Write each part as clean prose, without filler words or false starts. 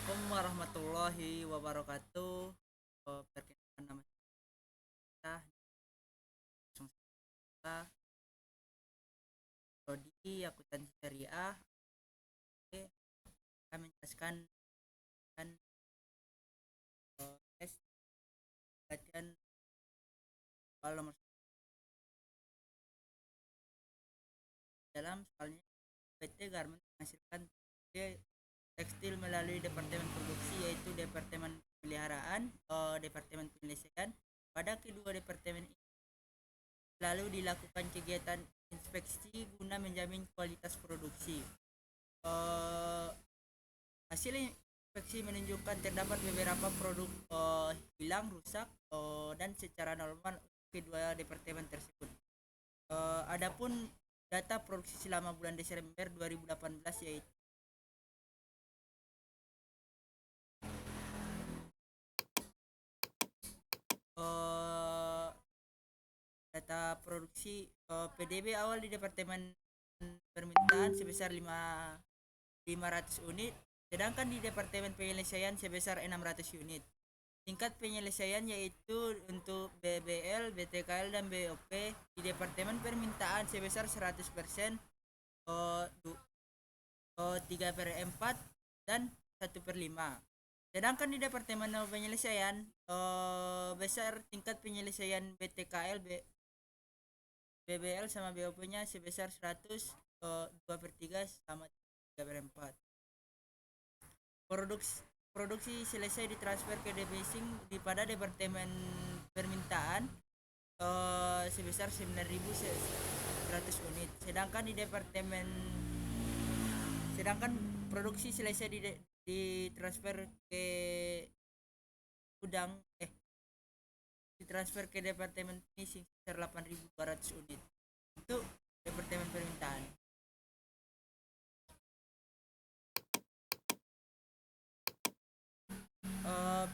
Assalamualaikum warahmatullahi wabarakatuh. Perkenalkan nama saya langsung saja. Prodi Akuntansi Syariah. Oke, saya menjelaskan dan tes latihan soal nomor dalam soalnya PT Garment menghasilkan tekstil melalui departemen produksi yaitu departemen pemeliharaan, departemen penyelesaian. Pada kedua departemen ini lalu dilakukan kegiatan inspeksi guna menjamin kualitas produksi. Eh, Hasil inspeksi menunjukkan terdapat beberapa produk hilang, rusak, dan secara normal kedua departemen tersebut. Adapun data produksi selama bulan Desember 2018 yaitu eh, data produksi PDB awal di departemen permintaan sebesar 500 unit, sedangkan di departemen penyelesaian sebesar 600 unit. Tingkat penyelesaian yaitu untuk BBL, BTKL, dan BOP di departemen permintaan sebesar 100%, 3 per 4 dan 1 per 5. Sedangkan di departemen penyelesaian besar tingkat penyelesaian BTKL, BBL sama BOP-nya sebesar 100, 2 per 3 sama 3 per 4. Produksi produksi selesai ditransfer ke devising di pada departemen permintaan sebesar 9.100 unit. Sedangkan produksi selesai ditransfer ke gudang ditransfer ke departemen finishing sebesar 8.200 unit. Itu departemen permintaan.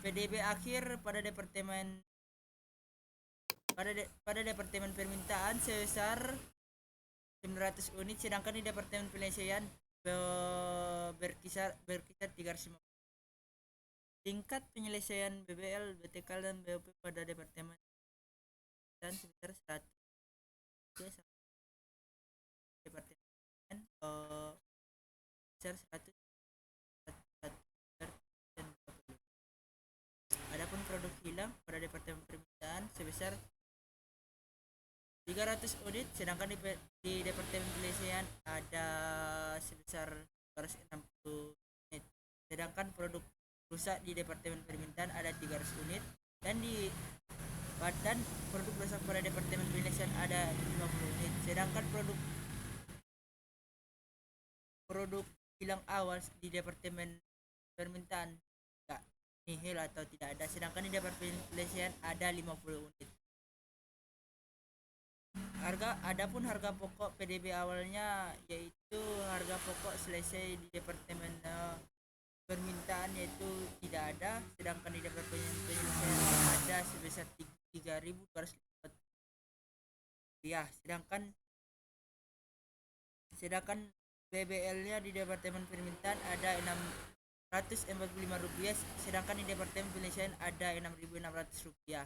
PDB akhir pada departemen permintaan sebesar 900 unit, sedangkan di departemen penyelesaian berkisar 350. Tingkat penyelesaian BBL, BTKL, dan BOP pada departemen dan sebesar 100. Departemen sebesar 100. Adapun produk hilang pada departemen permintaan sebesar 300 unit, sedangkan di departemen penyelesaian ada sebesar 260 unit. Sedangkan produk rusak di departemen permintaan ada 300 unit, dan di badan produk rusak pada departemen penyelesaian ada 50 unit. Sedangkan produk hilang awal di departemen permintaan tidak nihil atau tidak ada, sedangkan di departemen penyelesaian ada 50 unit. Adapun harga pokok PDB awalnya yaitu harga pokok selesai di departemen permintaan yaitu tidak ada, sedangkan di departemen penyelesaian ada sebesar 3.250 rupiah, sedangkan BBL-nya di departemen permintaan ada 645 rupiah, sedangkan di departemen penyelesaian ada 6.600 rupiah.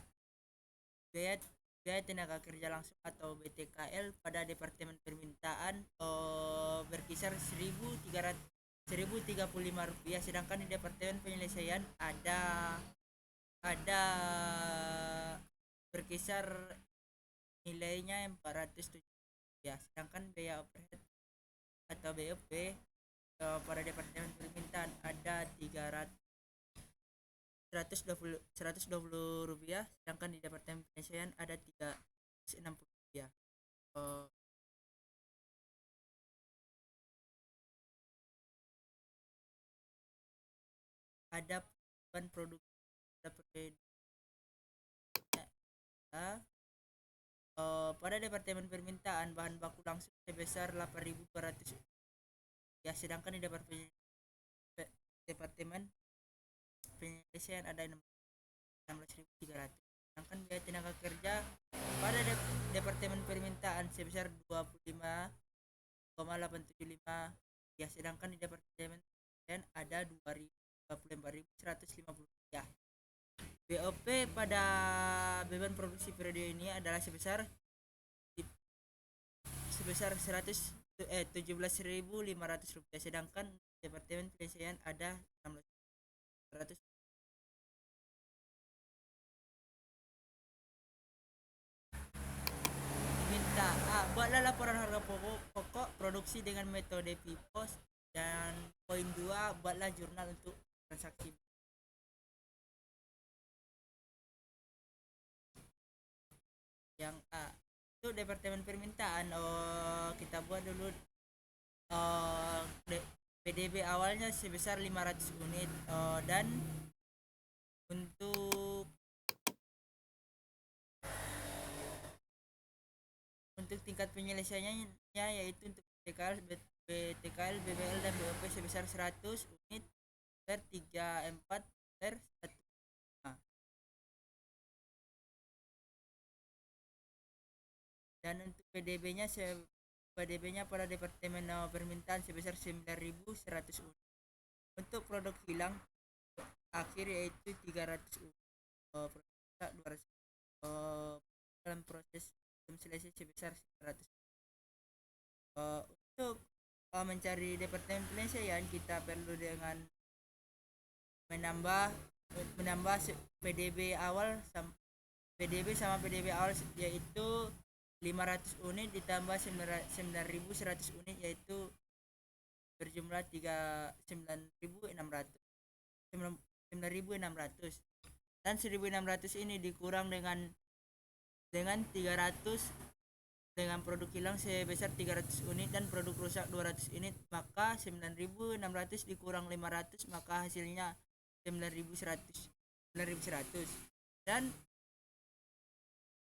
Biaya tenaga kerja langsung atau BTKL pada departemen permintaan berkisar 1.035 rupiah, sedangkan di departemen penyelesaian ada berkisar nilainya 407 rupiah, sedangkan biaya overhead atau BOP pada departemen permintaan ada 120 rupiah, sedangkan di departemen penyelesaian ada 360 rupiah. Ada bahan produk pada departemen permintaan bahan baku langsung sebesar 8.200 ya, sedangkan di departemen penyelesaian ada 16.300. Sedangkan biaya tenaga kerja pada departemen permintaan sebesar 25,875 ya, sedangkan di departemen penyelesaian ada 2.000 24.150 rupiah. BOP pada beban produksi periode ini adalah sebesar 17.500 rupiah, sedangkan Departemen Penyelesaian ada 16.100. Minta buatlah laporan harga pokok produksi dengan metode PIPOS, dan poin 2, buatlah jurnal untuk transaksi. Yang A, untuk Departemen Permintaan, kita buat dulu PDB awalnya sebesar 500 unit, dan untuk tingkat penyelesaiannya yaitu untuk BTKL, BBL dan BOP sebesar 100 unit per 34 per 1. Nah, dan untuk PDB-nya pada Departemen Permintaan sebesar 9.100 unit. Untuk produk hilang akhir yaitu 300 unit. Produk 200 dalam proses belum selesai sebesar 100. Untuk mencari Departemen Penyelesaian kita perlu dengan menambah PDB awal sama PDB awal yaitu 500 unit ditambah 9.100 unit yaitu berjumlah 9.600 dan 1.600 ini dikurang dengan 300 dengan produk hilang sebesar 300 unit dan produk rusak 200 unit, maka 9.600 dikurang 500 maka hasilnya 9.100. Dan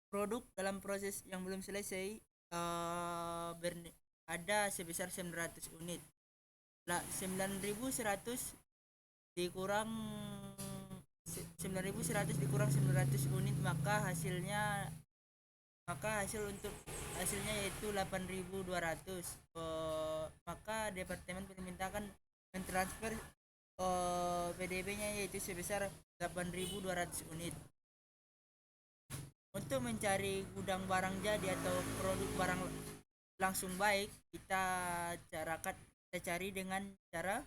produk dalam proses yang belum selesai ada sebesar 900 unit. 9.100 dikurang 9.100 dikurang 900 unit maka hasilnya yaitu 8.200. Maka Departemen Permintaan mentransfer PDB-nya yaitu sebesar 8.200 unit. Untuk mencari gudang barang jadi atau produk barang langsung baik, kita cari dengan cara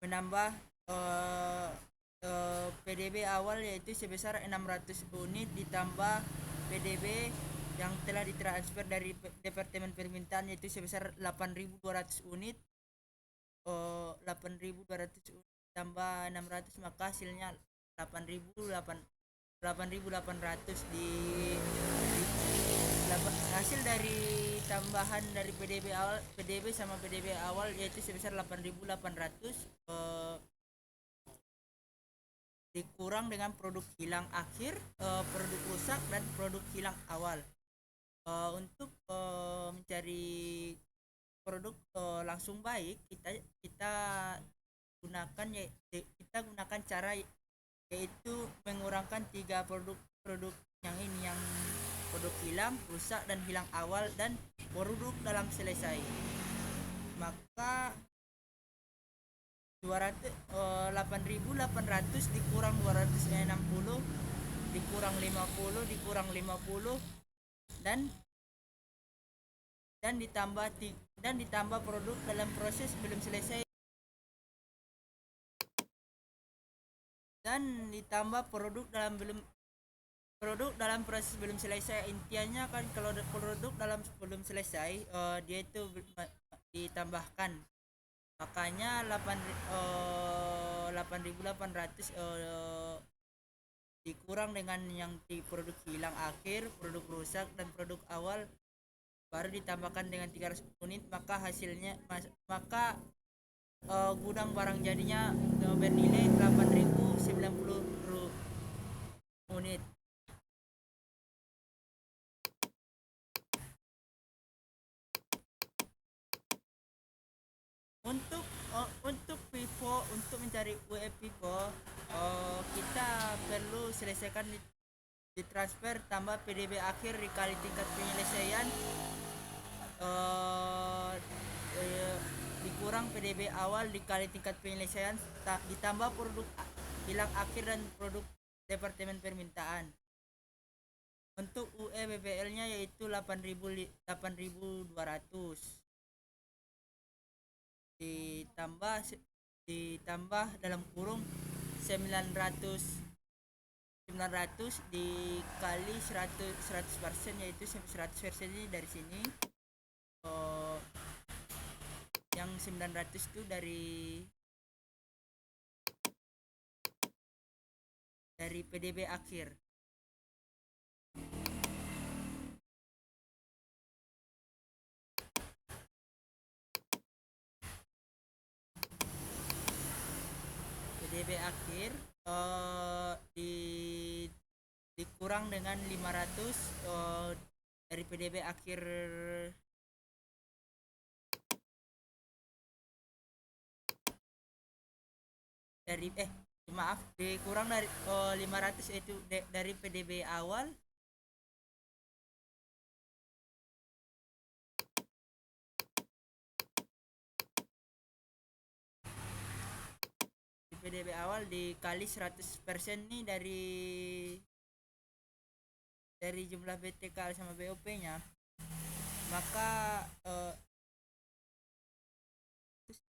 menambah PDB awal yaitu sebesar 600 unit ditambah PDB yang telah ditransfer dari Departemen Permintaan yaitu sebesar 8.200 unit. 8.200 unit tambah 600 maka hasilnya 8.800 hasil dari tambahan dari PDB sama PDB awal yaitu sebesar 8.800 dikurang dengan produk hilang akhir, produk rusak dan produk hilang awal. Untuk mencari produk langsung baik kita gunakan cara yaitu mengurangkan 3 produk yang produk hilang, rusak dan hilang awal dan produk dalam selesai. Maka 8.800 dikurang 260 dikurang 50 dikurang 50 dan ditambah produk dalam proses belum selesai dan ditambah produk dalam proses belum selesai. Intinya kan kalau produk dalam belum selesai dia itu ditambahkan, makanya 8.800 dikurang dengan yang di produk hilang akhir, produk rusak dan produk awal baru ditambahkan dengan 300 unit maka hasilnya gudang barang jadinya bernilai 8.090 unit. Untuk FIFO, untuk mencari WF FIFO kita perlu selesaikan di transfer tambah PDB akhir dikali tingkat penyelesaian dikurang PDB awal dikali tingkat penyelesaian ditambah produk kilang akhir dan produk departemen permintaan. Untuk UE BPL-nya yaitu 8.200 ditambah dalam kurung 900 dikali 100% yaitu 100% ini dari sini. Yang 900 itu dari PDB akhir. PDB akhir dikurang dengan 500 dari PDB akhir dari maaf dikurang dari 500 itu dari PDB awal PDB awal dikali 100% nih dari jumlah BTK sama BOP nya, maka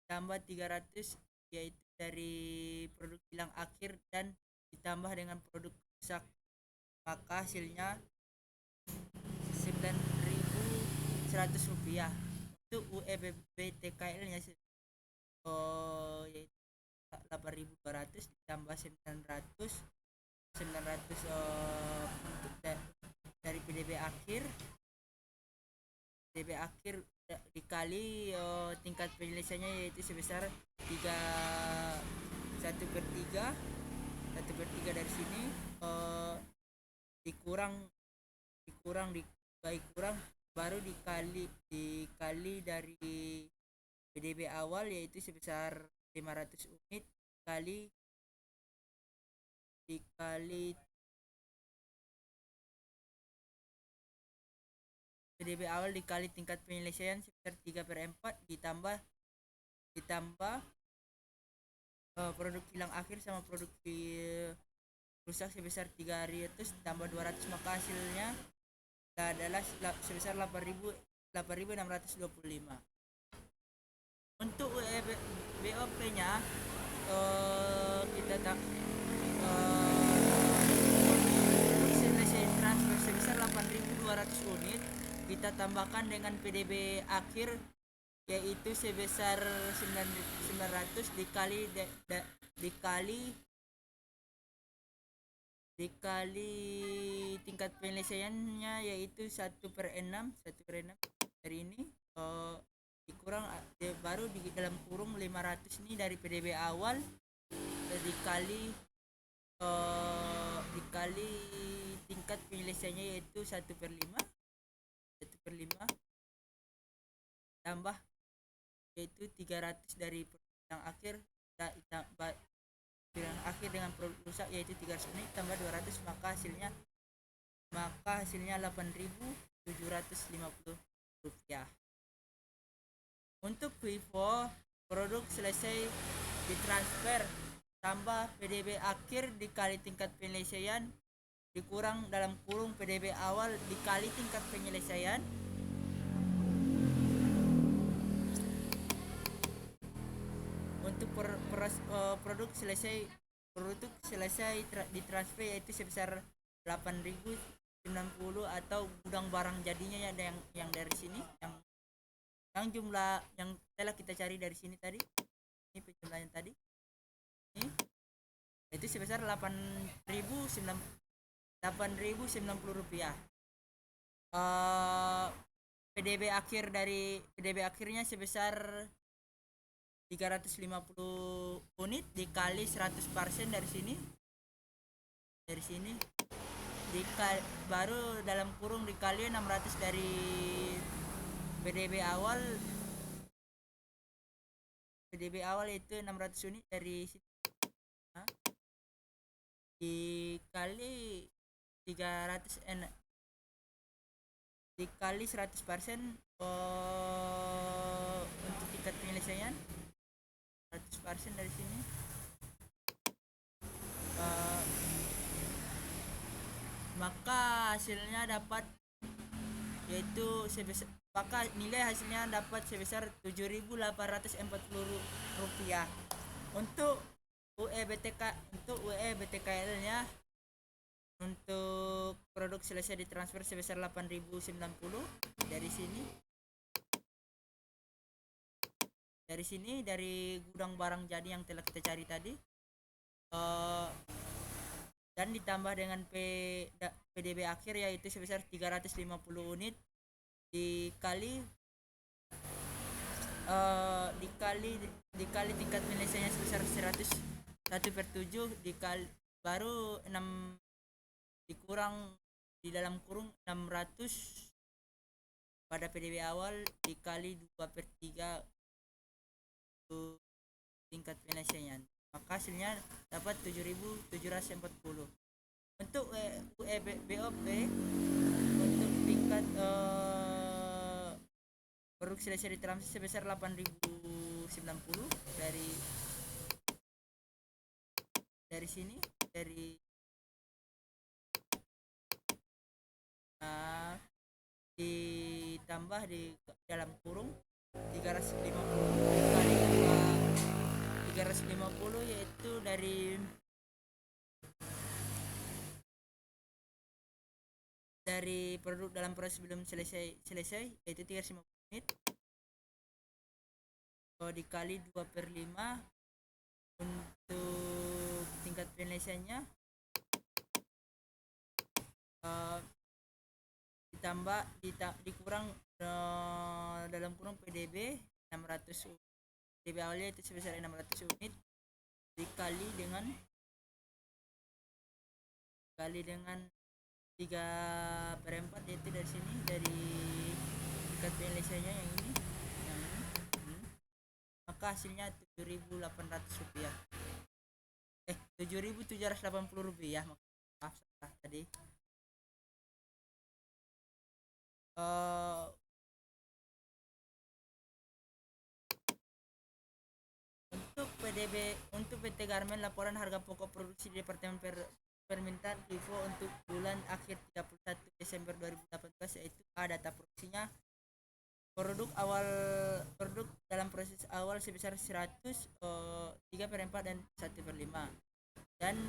tambah 300 yaitu dari produk kilang akhir dan ditambah dengan produk rusak, maka hasilnya 9.100 rupiah. Untuk UEBTKL nya yaitu 8.200 ditambah 900 untuk dari PDB akhir dikali tingkat penyelesaiannya yaitu sebesar 1/3 dari sini dikurang baru dikali dari PDB awal yaitu sebesar 500 unit dikali PDB awal dikali tingkat penyelesaian sebesar 3/4 ditambah produk kilang akhir sama produk rusak sebesar 300 tambah 200, maka hasilnya adalah sebesar 8.625. Untuk BOP nya kita selesai transfer sebesar 8.200 unit kita tambahkan dengan PDB akhir yaitu sebesar 900 dikali tingkat penyelesaiannya yaitu 1/6 dari ini dikurang baru di dalam kurung 500 ini dari PDB awal dikali tingkat penyelesaiannya yaitu 1/5 tambah yaitu 300 dari yang akhir dengan produk rusak yaitu 300 unit tambah 200, maka hasilnya 8.750 rupiah. Untuk FIFO produk selesai ditransfer tambah PDB akhir dikali tingkat penyelesaian dikurang dalam kurung PDB awal dikali tingkat penyelesaian untuk produk selesai ditransfer yaitu sebesar 8.090 atau gudang barang jadinya yang dari sini yang jumlah yang telah kita cari dari sini tadi, ini penjumlahan tadi ini itu sebesar 8.090 rupiah. PDB akhirnya sebesar 350 unit dikali 100% dari sini baru dalam kurung dikali 600 dari PDB awal itu 600 unit dari sini dikali 300 dikali 100% untuk tingkat penyelesaian 100% dari sini. Eh, maka hasilnya dapat yaitu sebesar, maka nilai hasilnya dapat sebesar Rp7.840. Untuk UE BTKL nya untuk produk selesai ditransfer sebesar 8.090 dari sini. Dari gudang barang jadi yang telah kita cari tadi, dan ditambah dengan PDB akhir yaitu sebesar 350 unit dikali tingkat penyelesaiannya sebesar 1/7 dikali baru 6 dikurang di dalam kurung 600 pada PDB awal dikali 2/3 tingkat penyelesaian, maka hasilnya dapat 7.740. Untuk BOP untuk tingkat produk selesai ditransfer sebesar 8.090 dari sini, ditambah di dalam kurung 350 dikali 350 yaitu dari produk dalam proses belum selesai yaitu 350 unit dikali 2/5 untuk tingkat penyelesaiannya, dikurang dalam kurung PDB 600 unit. PDB awalnya itu sebesar 600 unit dikali dengan 3/4 yaitu dari sini, dari tingkat penyelesaiannya yang ini, maka hasilnya Rp7.800, 7.780, maaf salah tadi. Untuk PT Garmen, laporan harga pokok produksi di Departemen Permintaan FIFO untuk bulan akhir 31 Desember 2018 yaitu data produksinya produk dalam proses awal sebesar 100, 3/4 dan 1/5, dan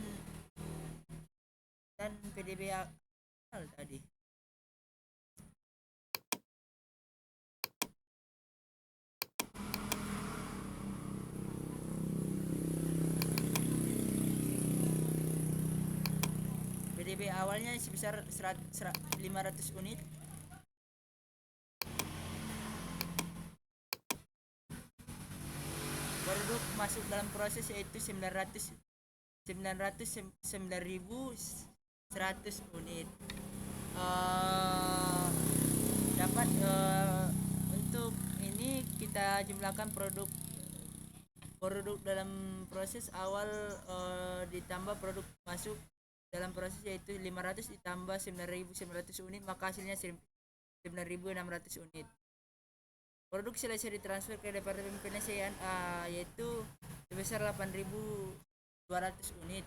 PDB awal tadi. PDB awalnya sebesar 500 unit produk masuk dalam proses yaitu 909.100 unit. Dapat untuk ini kita jumlahkan produk dalam proses awal ditambah produk masuk dalam proses yaitu 500 ditambah 9.900 unit, maka hasilnya 9.600 unit. Produk selesai ditransfer ke Departemen Penyelesaian yaitu sebesar 8.200 unit,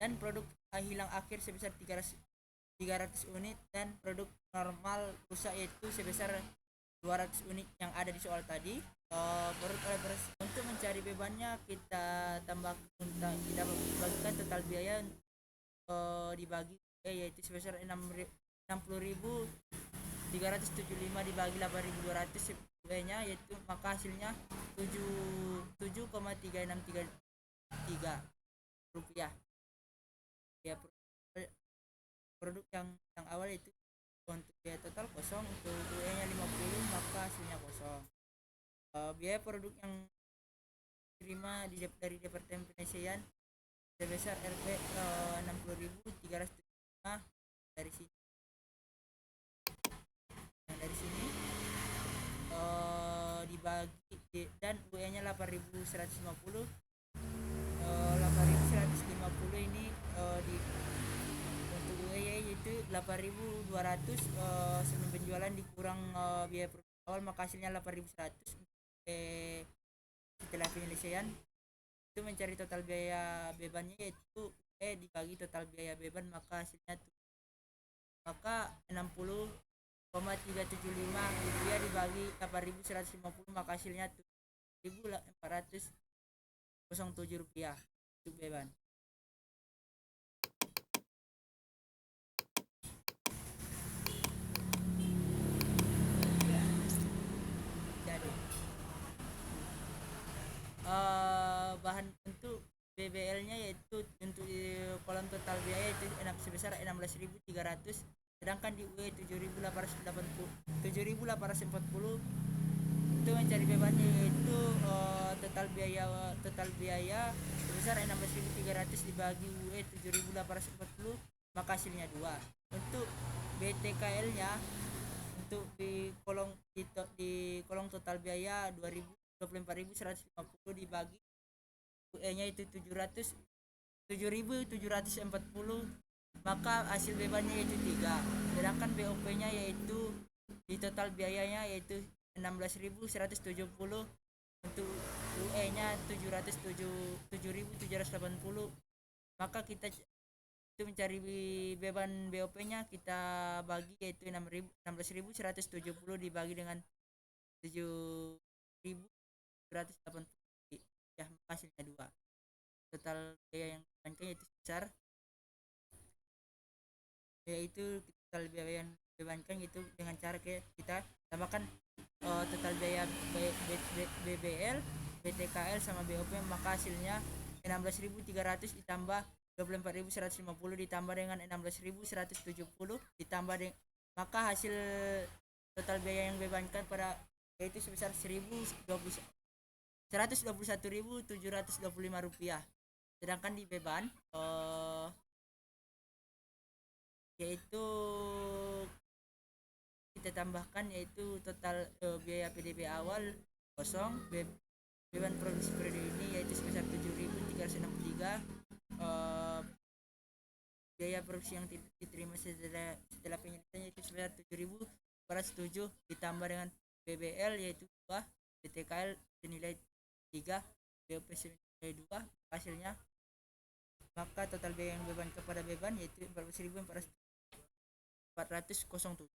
dan produk hilang akhir sebesar 300 unit, dan produk normal rusak yaitu sebesar 200 unit yang ada di soal tadi. Untuk mencari bebannya kita bagikan total biaya dibagi yaitu sebesar 60.375 dibagi 8.200 nya yaitu, maka hasilnya 7,3633 rupiah. Ya, produk yang awal itu untuk biaya total kosong, untuk UE nya 50, maka hasilnya kosong. Biaya produk yang diterima dari Departemen Penyelesaian sebesar Rp 60.375 dari sini. Dari sini dibagi dan UE nya 8.150. 8.150 ini untuk UE yaitu 8.200 sebelum penjualan dikurang biaya produksi awal maka hasilnya 8.100. Setelah penyelesaian itu mencari total biaya bebannya yaitu dibagi total biaya beban maka hasilnya maka 60,375 rupiah dibagi 8.150 maka hasilnya 7.407 rupiah untuk beban. Jadi bahan untuk BBL-nya yaitu untuk kolom total biaya itu sebesar 16.300, sedangkan di UE 7.840 itu mencari bebannya yaitu total biaya sebesar 16.300 dibagi UE 7.840 maka hasilnya 2. Untuk BTKL-nya untuk di kolom total biaya 24.150 dibagi UE-nya itu 7.740 maka hasil bebannya yaitu 3. Sedangkan BOP-nya yaitu di total biayanya yaitu 16.170 untuk UE-nya 7.780 maka kita itu mencari beban BOP-nya kita bagi yaitu 16.170 dibagi dengan 7.180 ya hasilnya 2. Total biaya yang dibebankan yaitu sebesar yaitu total biaya yang dibebankan itu dengan cara kita tambahkan total biaya BBL, BTKL sama BOP maka hasilnya 16.300 ditambah 24.150 ditambah dengan 16.170 ditambah dengan maka hasil total biaya yang dibebankan pada yaitu sebesar 121.725 rupiah. Sedangkan di beban yaitu kita tambahkan yaitu total biaya PDB awal kosong beban produksi periode ini yaitu sebesar 7.363, biaya produksi yang diterima setelah penyelesaian yaitu sebesar 7.407 ditambah dengan BBL yaitu 2, BTKL senilai 3, BOP senilai 2 hasilnya maka total biaya yang beban kepada beban yaitu 14.407.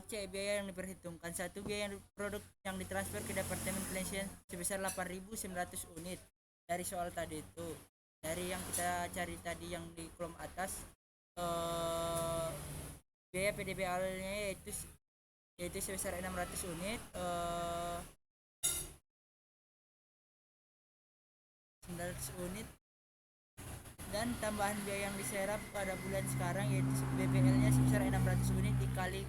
C. Biaya yang diperhitungkan. 1. Biaya produk yang ditransfer ke Departemen Penyelesaian sebesar 8.900 unit. Dari soal tadi itu, dari yang kita cari tadi yang di kolom atas, biaya PDB awalnya yaitu sebesar 600 unit, 900 unit dan tambahan biaya yang diserap pada bulan sekarang yaitu BBL-nya sebesar 600 unit dikali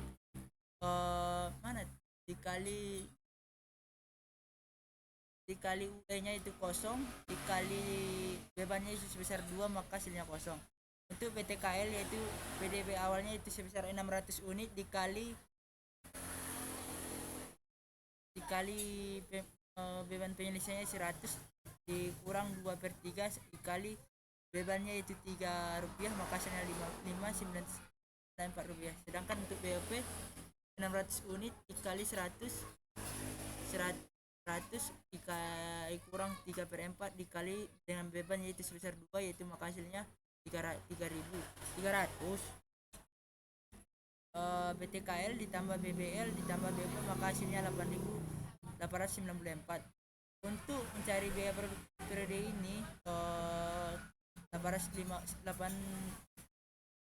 dikali UE-nya itu kosong dikali bebannya itu sebesar 2 maka hasilnya kosong. Untuk BTKL yaitu PDB awalnya itu sebesar 600 unit dikali beban penyelesaiannya 100 dikurang 2/3 dikali bebannya itu 3 rupiah maka hasilnya 5.994 rupiah. Sedangkan untuk BOP 600 unit dikali 100 dikurang 3/4 dikali dengan beban yaitu sebesar 2 yaitu maka hasilnya 3.300. BTKL ditambah BBL ditambah BOP maka hasilnya 8.894. Untuk mencari biaya periode ini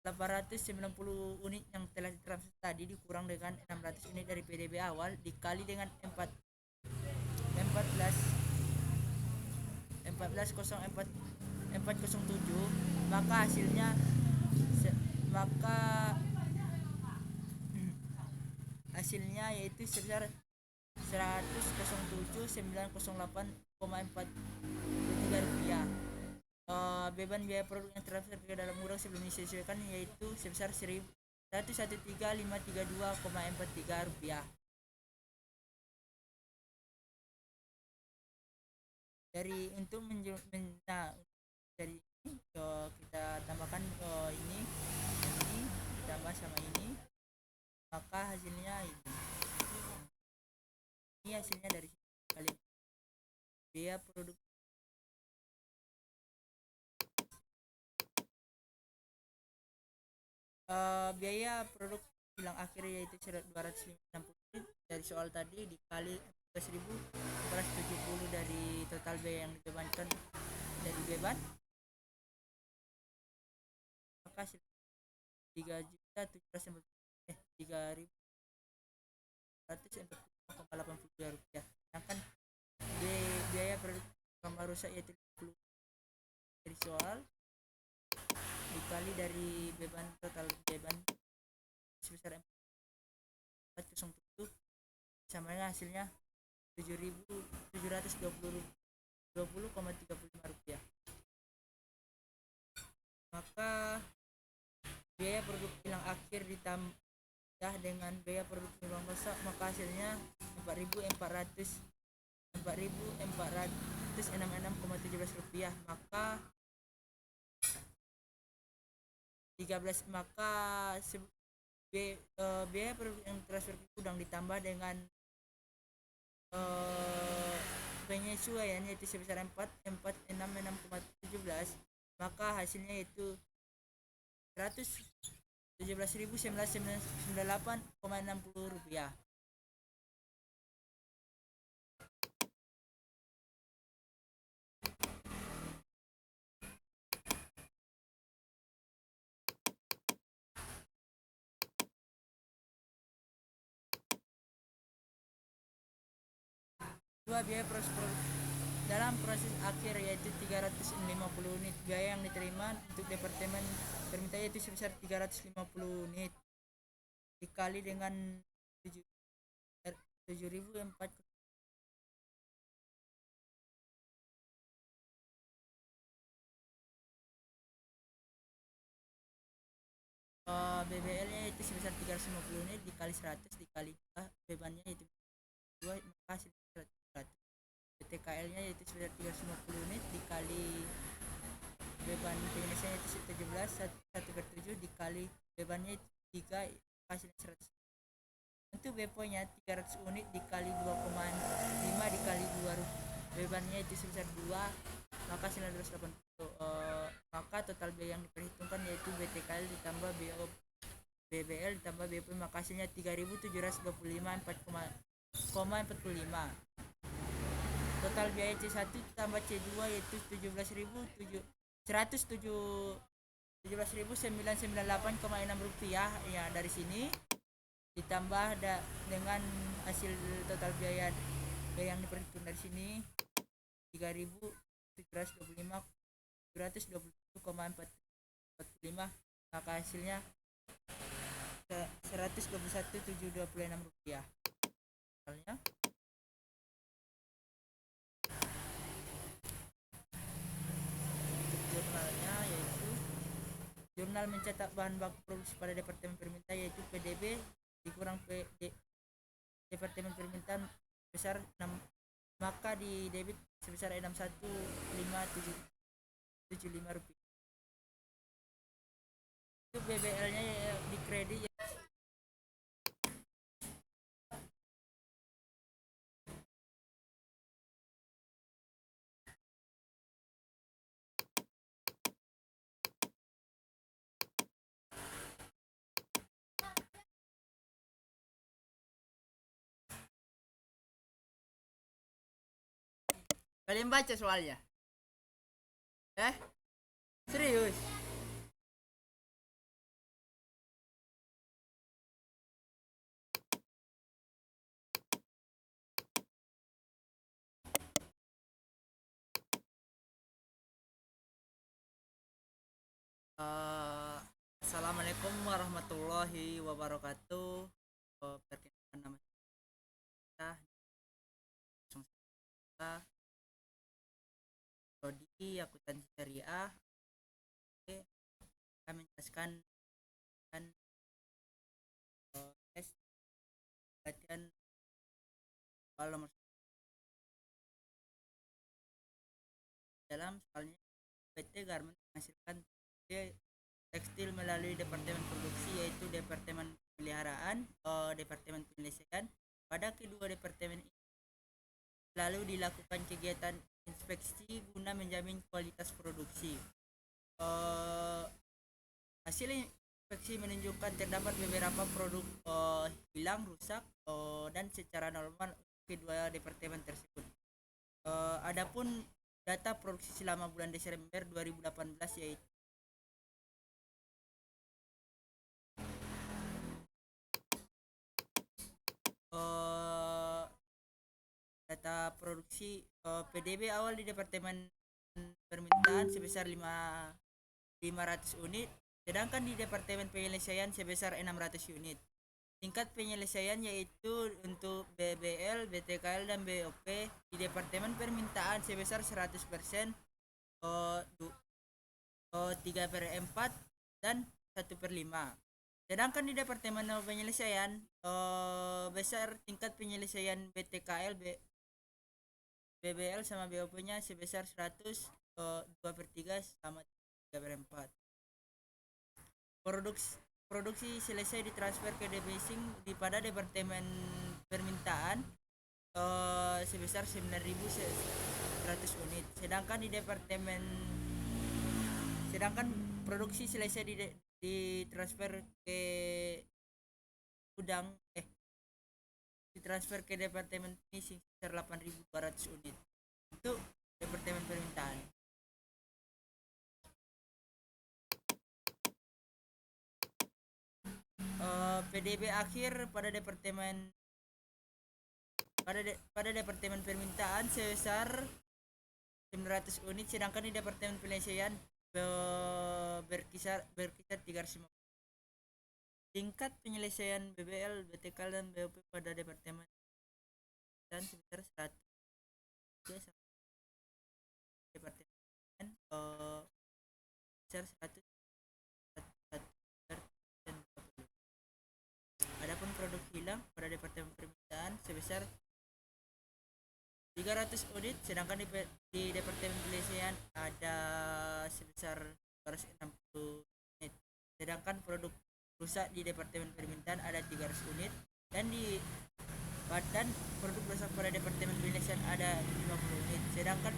890 unit yang telah ditransfer tadi dikurang dengan 600 unit dari PDB awal dikali dengan 407 maka hasilnya yaitu sebesar 107.908,43 rupiah. Beban biaya produk yang transfer ke dalam gudang sebelum disesuaikan yaitu sebesar 113.532,43 rupiah. Dari untuk dari ini kita tambahkan ini ditambah sama ini, maka hasilnya ini hasilnya dari kali biaya produk biaya produk bilang akhir yaitu 260 dari soal tadi dikali 14.470 dari total biaya yang dibebankan dari beban, maka 3.740.3.140,82 rupiah. Sedangkan biaya produk gambar rusak yaitu 10 dari soal dikali dari beban total beban sebesar 407 sama hasilnya 7.720,35 rupiah. Maka biaya produk kilang akhir ditambah dengan biaya produk ruang masak, maka hasilnya 4.466,17 rupiah. Maka 13 maka biaya produk yang transfer ke gudang ditambah dengan penyesuaian yaitu sebesar 466,17, maka hasilnya yaitu 117.998,60 rupiah. Dua biaya dalam proses akhir yaitu 350 unit. Biaya yang diterima untuk departemen permintaan yaitu sebesar 350 unit dikali dengan 7.004 BBL nya itu sebesar 350 unit dikali 100 dikali bebannya itu 2, maka hasilnya 100. PTKL nya yaitu sebesar 350 unit dikali beban penyelesaian itu 17, 1/7 dikali bebannya 3, hasilnya 100. Untuk BPO nya 300 unit dikali 2,5 dikali 2 bebannya itu sebesar 2, maka 980. Maka total biaya yang diperhitungkan yaitu BTKL ditambah BBL ditambah BP, maka hasilnya 3.745,45. Total biaya C1 tambah C2 yaitu 17.998,6 rupiah. Ya, dari sini ditambah dengan hasil total biaya yang diperhitungkan dari sini 3.725,721,45, maka hasilnya 121.726 rupiah. Misalnya jurnalnya yaitu jurnal mencetak bahan baku produksi pada departemen permintaan yaitu PDB dikurang departemen permintaan besar 6, maka di debit sebesar 61.575 rupiah. Itu BBL nya ya, di kredit ya. Kalian baca soalnya? Serius? Assalamualaikum warahmatullahi wabarakatuh. Perkenalkan nama saya prodi akuntansi syariah. Oke, kami menjelaskan kan tes latihan soal nomor dalam soalnya PT Garment menghasilkan tekstil melalui departemen produksi, yaitu departemen pemeliharaan, departemen penyelesaian. Pada kedua departemen ini lalu dilakukan kegiatan inspeksi guna menjamin kualitas produksi. Eh, Hasil inspeksi menunjukkan terdapat beberapa produk hilang, rusak, dan secara normal kedua departemen tersebut. Adapun data produksi selama bulan Desember 2018 yaitu data produksi PDB awal di Departemen Permintaan sebesar 500 unit, sedangkan di Departemen Penyelesaian sebesar 600 unit. Tingkat penyelesaian yaitu untuk BBL, BTKL, dan BOP di Departemen Permintaan sebesar 100%, 3/4 dan 1/5. Sedangkan di Departemen Penyelesaian besar tingkat penyelesaian BTKL, BBL sama BOP-nya sebesar 100, 2/3 sama 3/4. Produksi selesai ditransfer ke devising pada Departemen Permintaan sebesar 9.100 unit. Sedangkan produksi selesai ditransfer ke gudang ditransfer ke Departemen Finishing sekitar 8.200 unit. Itu Departemen Permintaan. PDB akhir pada Departemen Permintaan sebesar 900 unit, sedangkan di Departemen Penyelesaian berkisar 350. Tingkat penyelesaian BBL, BTK, dan BOP pada Departemen dan sebesar 100. Departemen sebesar 100. Adapun produk hilang pada Departemen Permintaan sebesar 300 unit, sedangkan di Departemen Penyelesaian ada sebesar 260 unit. Sedangkan produk rusak di Departemen Permintaan ada 300 unit, dan di badan produk rusak pada Departemen Penyelesaian ada 50 unit. Sedangkan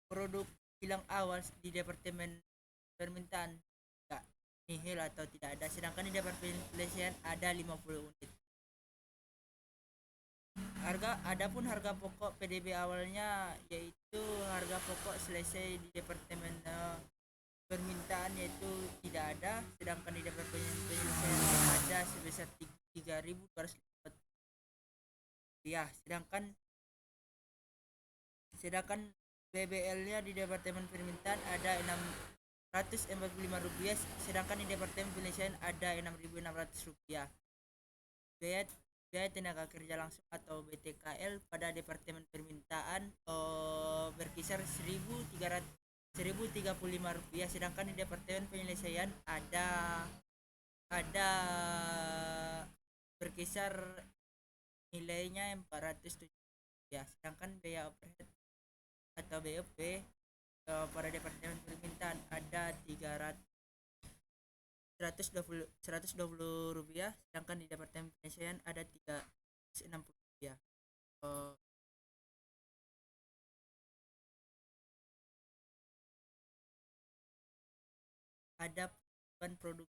produk hilang awal di Departemen Permintaan tidak nihil atau tidak ada, sedangkan di Departemen Penyelesaian ada 50 unit. Adapun harga pokok PDB awalnya yaitu harga pokok selesai di Departemen Permintaan yaitu tidak ada, sedangkan di Departemen Penyelesaian ada sebesar 3.250 rupiah, sedangkan BBL-nya di Departemen Permintaan ada 645 rupiah, sedangkan di Departemen Penyelesaian ada 6.600 rupiah. Biaya tenaga kerja langsung atau BTKL pada Departemen Permintaan berkisar 1.035 rupiah, sedangkan di Departemen Penyelesaian ada berkisar nilainya 407 rupiah, sedangkan biaya overhead atau BOP pada Departemen Permintaan ada 120 rupiah, sedangkan di Departemen Penyelesaian ada 360 rupiah. Ada bahan produk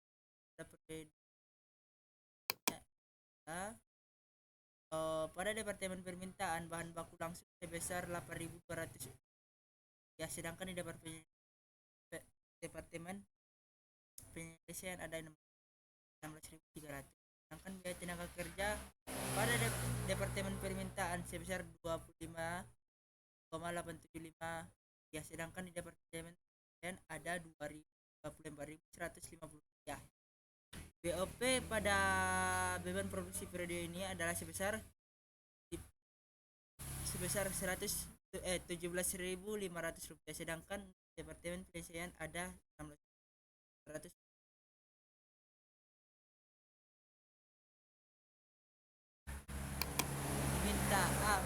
pada Departemen Permintaan bahan baku langsung sebesar 8.200 ya, sedangkan di Departemen Penyelesaian ada 16.300. Sedangkan biaya tenaga kerja pada Departemen Permintaan sebesar 25,875 ya, sedangkan di Departemen Penyelesaian ada 24.150 ya. BOP pada beban produksi periode ini adalah sebesar 100 17.500 rupiah, sedangkan Departemen Penyelesaian ada 16.100. Minta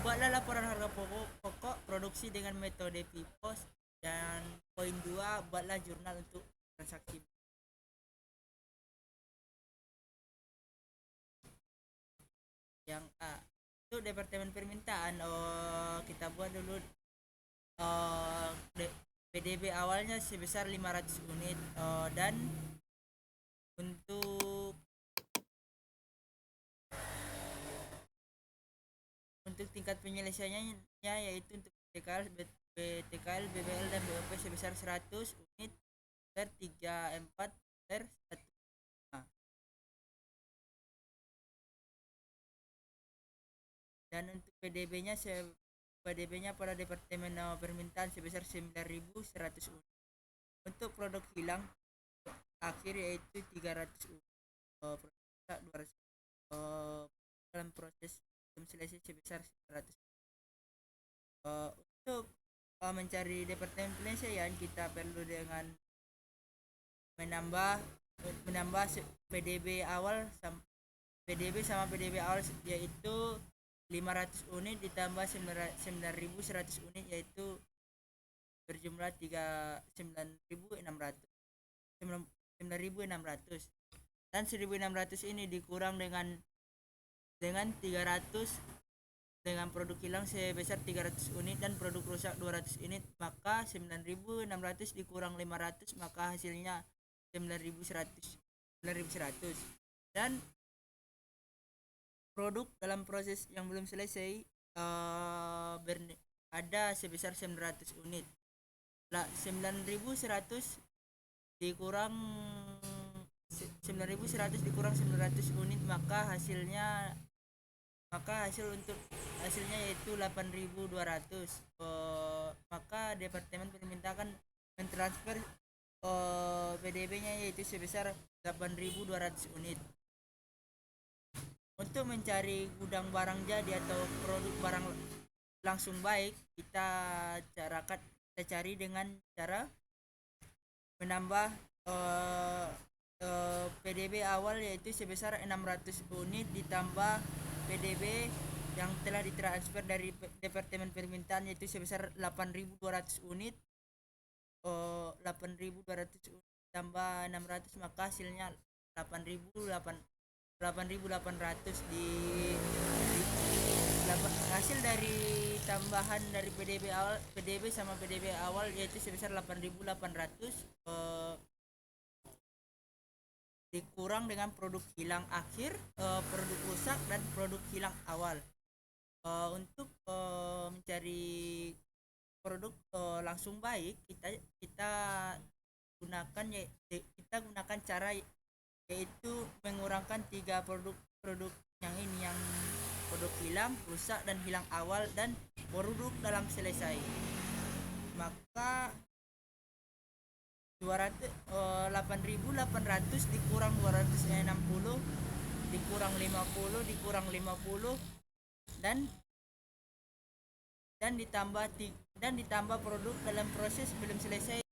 buatlah laporan harga pokok produksi dengan metode PIPOS, dan poin 2, buatlah jurnal untuk transaksi. Yang A, untuk Departemen Permintaan, kita buat dulu uh, PDB awalnya sebesar 500 unit, dan untuk tingkat penyelesaiannya yaitu untuk BTKL, BBL dan BOP sebesar 100 unit per 34 per 1. Dan untuk PDB-nya pada Departemen Permintaan sebesar 9.100 unit. Untuk produk hilang akhir yaitu 300 unit. Produk 200 dalam proses belum selesai sebesar 100. Untuk mencari Departemen Penyelesaian, kita perlu dengan menambah PDB sama PDB awal yaitu 500 unit ditambah 9.100 unit, yaitu berjumlah 9.600. Dan 1.600 ini dikurang dengan 300 dengan produk hilang sebesar 300 unit dan produk rusak 200 unit, maka 9.600 dikurang 500, maka hasilnya 9.100. Dan produk dalam proses yang belum selesai ada sebesar 900 unit. 9.100 dikurang 900 unit, maka hasilnya yaitu 8.200. Maka Departemen Permintaan mentransfer PDB-nya yaitu sebesar 8.200 unit. Untuk mencari gudang barang jadi atau produk barang langsung baik, kita cari dengan cara menambah PDB awal yaitu sebesar 600 unit ditambah PDB yang telah ditransfer dari Departemen Permintaan yaitu sebesar 8.200 unit. 8.200 unit tambah 600, maka hasilnya 8.800 hasil dari tambahan dari PDB sama PDB awal yaitu sebesar 8.800 dikurang dengan produk hilang akhir, produk rusak dan produk hilang awal. Untuk mencari produk langsung baik, kita gunakan cara yaitu mengurangkan 3 produk yang produk hilang, rusak dan hilang awal, dan produk dalam selesai. Maka 8.800 dikurang 260 dikurang 50 dikurang 50 dan ditambah produk dalam proses belum selesai